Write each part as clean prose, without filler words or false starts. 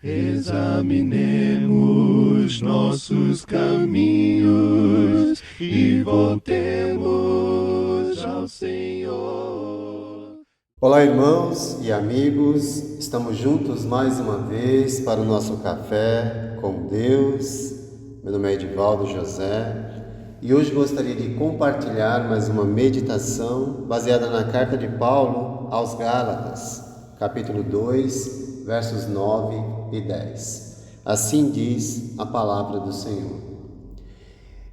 Examinemos nossos caminhos e voltemos ao Senhor. Olá, irmãos e amigos, estamos juntos mais uma vez para o nosso café com Deus. Meu nome é Edivaldo José e hoje gostaria de compartilhar mais uma meditação baseada na carta de Paulo aos Gálatas, capítulo 2, versos 9 e 10. Assim diz a palavra do Senhor.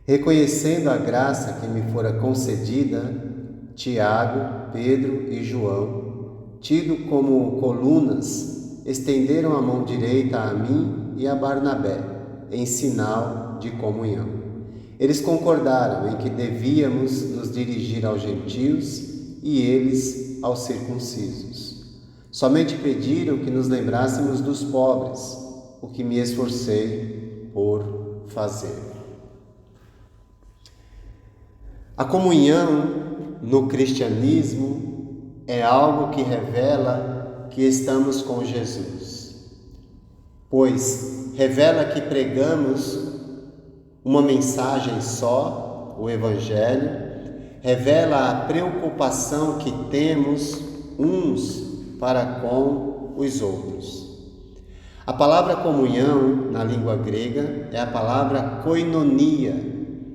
Reconhecendo a graça que me fora concedida, Tiago, Pedro e João, tido como colunas, estenderam a mão direita a mim e a Barnabé, em sinal de comunhão. Eles concordaram em que devíamos nos dirigir aos gentios e eles aos circuncisos. Somente pediram que nos lembrássemos dos pobres, o que me esforcei por fazer. A comunhão no cristianismo é algo que revela que estamos com Jesus, pois revela que pregamos uma mensagem só, o Evangelho, revela a preocupação que temos uns para com os outros. A palavra comunhão, na língua grega, é a palavra koinonia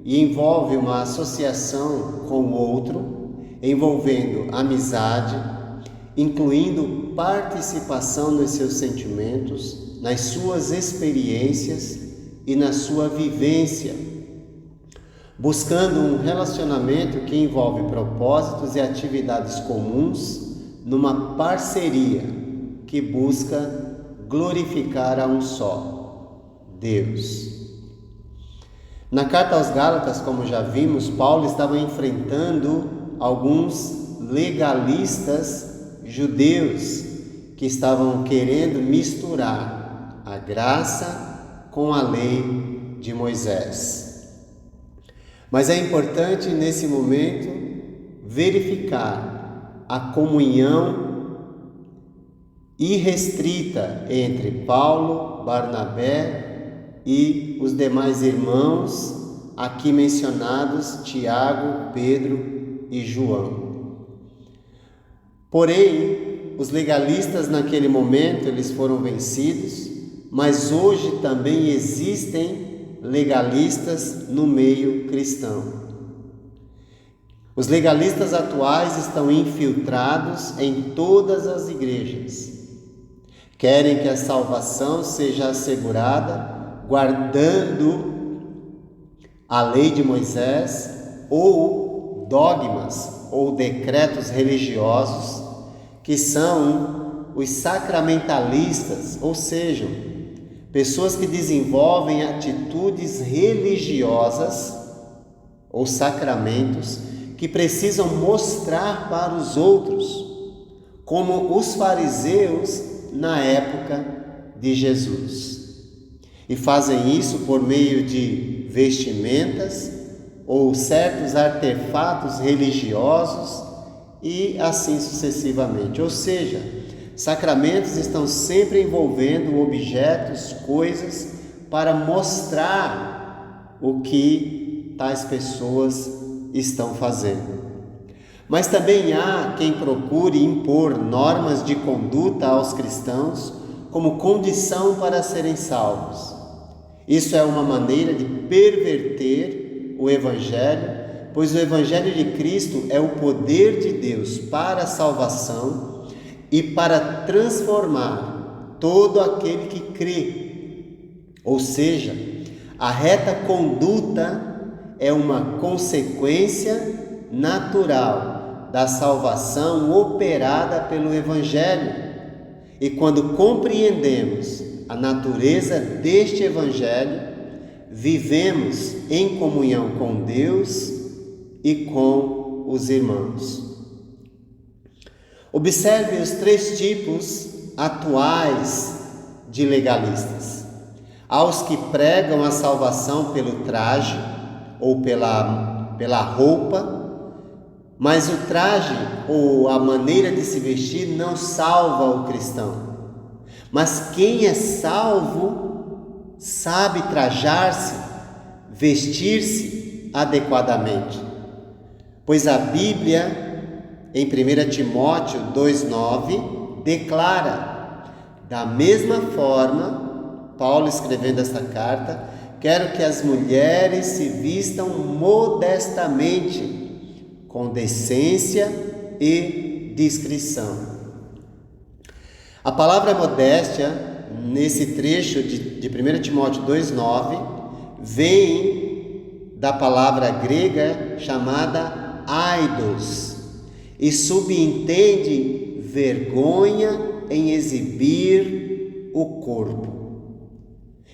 e envolve uma associação com o outro, envolvendo amizade, incluindo participação nos seus sentimentos, nas suas experiências e na sua vivência, buscando um relacionamento que envolve propósitos e atividades comuns numa parceria que busca glorificar a um só, Deus. Na carta aos Gálatas, como já vimos, Paulo estava enfrentando alguns legalistas judeus que estavam querendo misturar a graça com a lei de Moisés. Mas é importante nesse momento verificar a comunhão irrestrita entre Paulo, Barnabé e os demais irmãos aqui mencionados, Tiago, Pedro e João. Porém, os legalistas naquele momento eles foram vencidos, mas hoje também existem legalistas no meio cristão. Os legalistas atuais estão infiltrados em todas as igrejas. Querem que a salvação seja assegurada guardando a lei de Moisés ou dogmas ou decretos religiosos, que são os sacramentalistas, ou seja, pessoas que desenvolvem atitudes religiosas ou sacramentos que precisam mostrar para os outros, como os fariseus na época de Jesus. E fazem isso por meio de vestimentas ou certos artefatos religiosos e assim sucessivamente. Ou seja, sacramentos estão sempre envolvendo objetos, coisas, para mostrar o que tais pessoas estão fazendo. Mas também há quem procure impor normas de conduta aos cristãos como condição para serem salvos. Isso é uma maneira de perverter o Evangelho, pois o Evangelho de Cristo é o poder de Deus para a salvação e para transformar todo aquele que crê. Ou seja, a reta conduta é uma consequência natural da salvação operada pelo Evangelho. E quando compreendemos a natureza deste Evangelho, vivemos em comunhão com Deus e com os irmãos. Observe os três tipos atuais de legalistas. Há os que pregam a salvação pelo traje ou pela roupa, mas o traje ou a maneira de se vestir não salva o cristão. Mas quem é salvo sabe trajar-se, vestir-se adequadamente. Pois a Bíblia, em 1 Timóteo 2,9, declara: da mesma forma, Paulo escrevendo esta carta, quero que as mulheres se vistam modestamente, com decência e discrição. A palavra modéstia, nesse trecho de 1 Timóteo 2,9, vem da palavra grega chamada aidos e subentende vergonha em exibir o corpo.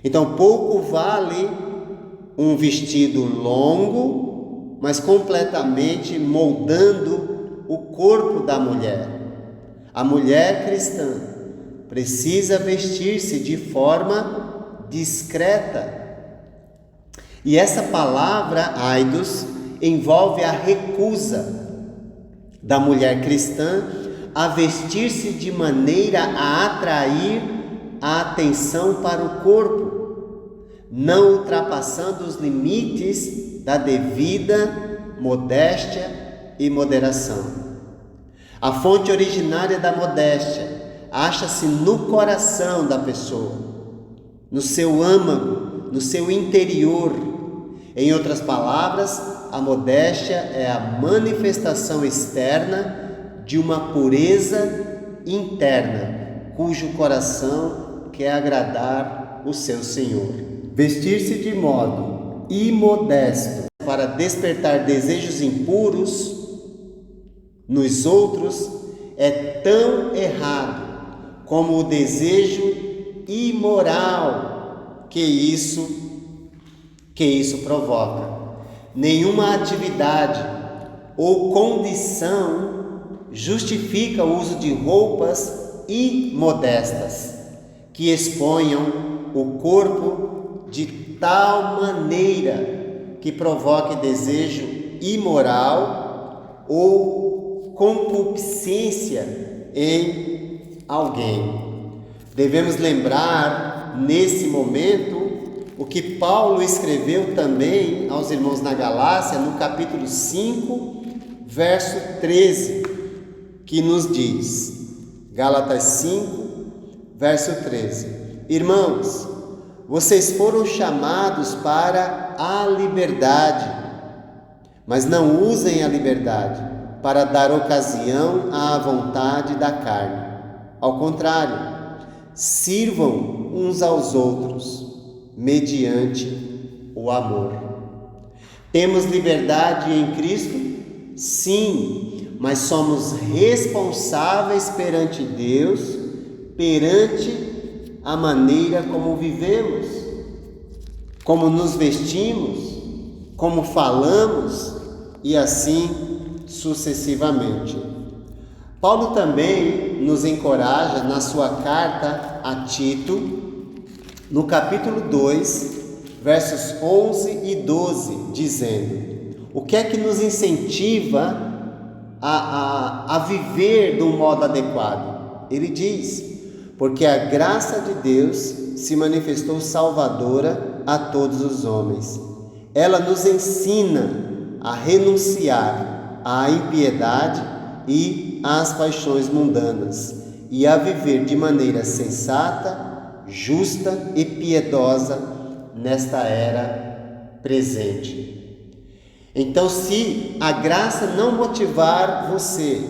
Então, pouco vale um vestido longo, mas completamente moldando o corpo da mulher. A mulher cristã precisa vestir-se de forma discreta. E essa palavra, aidos, envolve a recusa da mulher cristã a vestir-se de maneira a atrair a atenção para o corpo, não ultrapassando os limites da devida modéstia e moderação. A fonte originária da modéstia acha-se no coração da pessoa, no seu âmago, no seu interior. Em outras palavras, a modéstia é a manifestação externa de uma pureza interna, cujo coração quer agradar o seu Senhor. Vestir-se de modo imodesto para despertar desejos impuros nos outros é tão errado como o desejo imoral que isso provoca. Nenhuma atividade ou condição justifica o uso de roupas imodestas que exponham o corpo de tal maneira que provoque desejo imoral ou concupiscência em alguém. Devemos lembrar nesse momento o que Paulo escreveu também aos irmãos na Galácia, no capítulo 5, verso 13, que nos diz, Gálatas 5, verso 13: irmãos, vocês foram chamados para a liberdade, mas não usem a liberdade para dar ocasião à vontade da carne. Ao contrário, sirvam uns aos outros mediante o amor. Temos liberdade em Cristo? Sim, mas somos responsáveis perante Deus, perante a maneira como vivemos, como nos vestimos, como falamos e assim sucessivamente. Paulo também nos encoraja na sua carta a Tito, no capítulo 2, versos 11 e 12, dizendo: o que é que nos incentiva a viver de um modo adequado? Ele diz: porque a graça de Deus se manifestou salvadora a todos os homens. Ela nos ensina a renunciar à impiedade e às paixões mundanas e a viver de maneira sensata, justa e piedosa nesta era presente. Então, se a graça não motivar você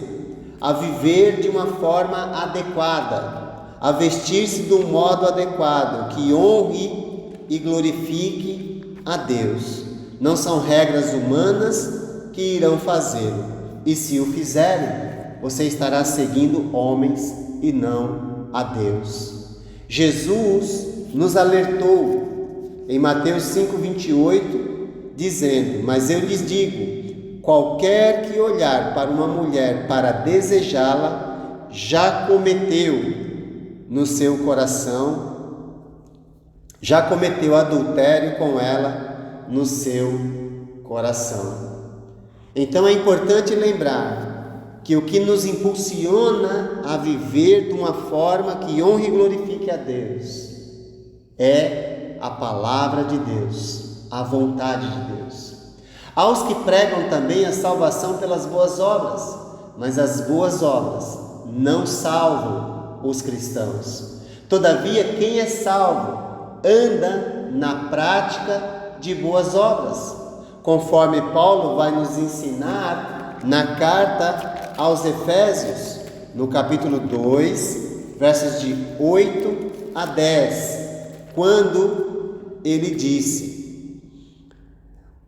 a viver de uma forma adequada, a vestir-se de um modo adequado, que honre e glorifique a Deus, não são regras humanas que irão fazê-lo, e se o fizerem, você estará seguindo homens e não a Deus. Jesus nos alertou em Mateus 5:28, dizendo: mas eu lhes digo, qualquer que olhar para uma mulher para desejá-la, já cometeu no seu coração, já cometeu adultério com ela no seu coração. Então é importante lembrar que o que nos impulsiona a viver de uma forma que honre e glorifique a Deus é a palavra de Deus, a vontade de Deus. Há os que pregam também a salvação pelas boas obras, mas as boas obras não salvam os cristãos. Todavia, quem é salvo anda na prática de boas obras, conforme Paulo vai nos ensinar na carta aos Efésios, no capítulo 2, versos de 8 a 10, quando ele disse: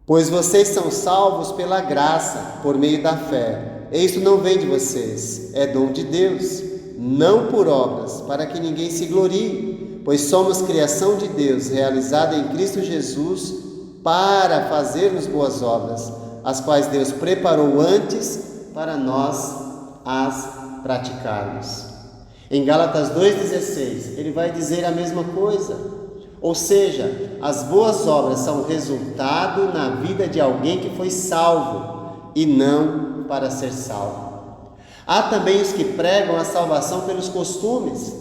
pois vocês são salvos pela graça, por meio da fé. E isso não vem de vocês, é dom de Deus, não por obras, para que ninguém se glorie, pois somos criação de Deus, realizada em Cristo Jesus, para fazermos boas obras, as quais Deus preparou antes para nós as praticarmos. Em Gálatas 2,16, ele vai dizer a mesma coisa. Ou seja, as boas obras são resultado na vida de alguém que foi salvo e não para ser salvo. Há também os que pregam a salvação pelos costumes,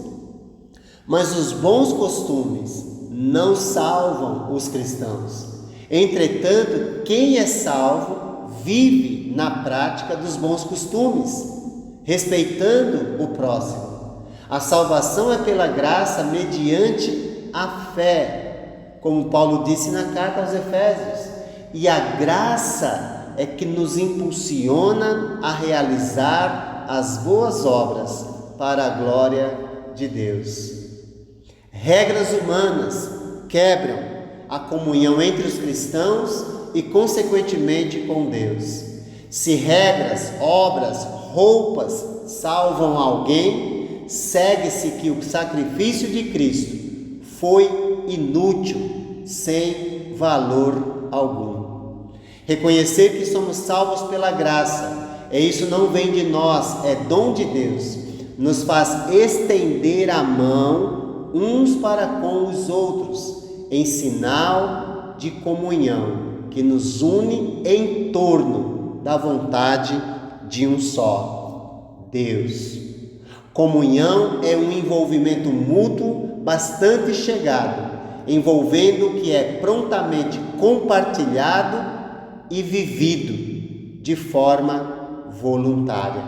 mas os bons costumes não salvam os cristãos. Entretanto, quem é salvo vive na prática dos bons costumes, respeitando o próximo. A salvação é pela graça mediante a fé, como Paulo disse na carta aos Efésios, e a graça é que nos impulsiona a realizar as boas obras para a glória de Deus. Regras humanas quebram a comunhão entre os cristãos e, consequentemente, com Deus. Se regras, obras, roupas salvam alguém, segue-se que o sacrifício de Cristo foi inútil, sem valor algum. Reconhecer que somos salvos pela graça, e isso não vem de nós, é dom de Deus, nos faz estender a mão uns para com os outros, em sinal de comunhão, que nos une em torno da vontade de um só, Deus. Comunhão é um envolvimento mútuo bastante chegado, envolvendo o que é prontamente compartilhado e vivido de forma voluntária.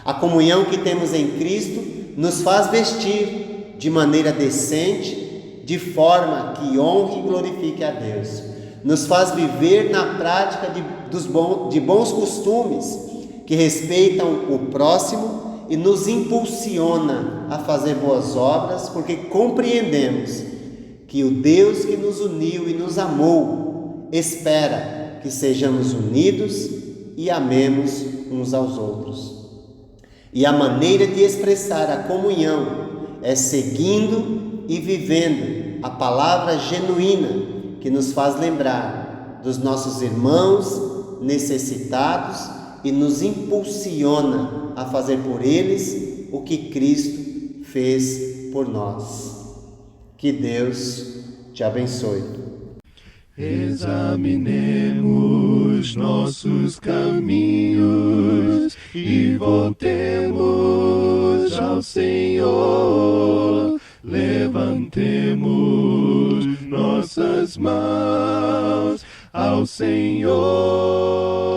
A comunhão que temos em Cristo nos faz vestir de maneira decente, de forma que honre e glorifique a Deus. Nos faz viver na prática de bons costumes que respeitam o próximo e nos impulsiona a fazer boas obras, porque compreendemos que o Deus que nos uniu e nos amou espera que sejamos unidos e amemos uns aos outros. E a maneira de expressar a comunhão é seguindo e vivendo a palavra genuína que nos faz lembrar dos nossos irmãos necessitados e nos impulsiona a fazer por eles o que Cristo fez por nós. Que Deus te abençoe. Examinemos nossos caminhos e voltemos ao Senhor. Levantemos nossas mãos ao Senhor.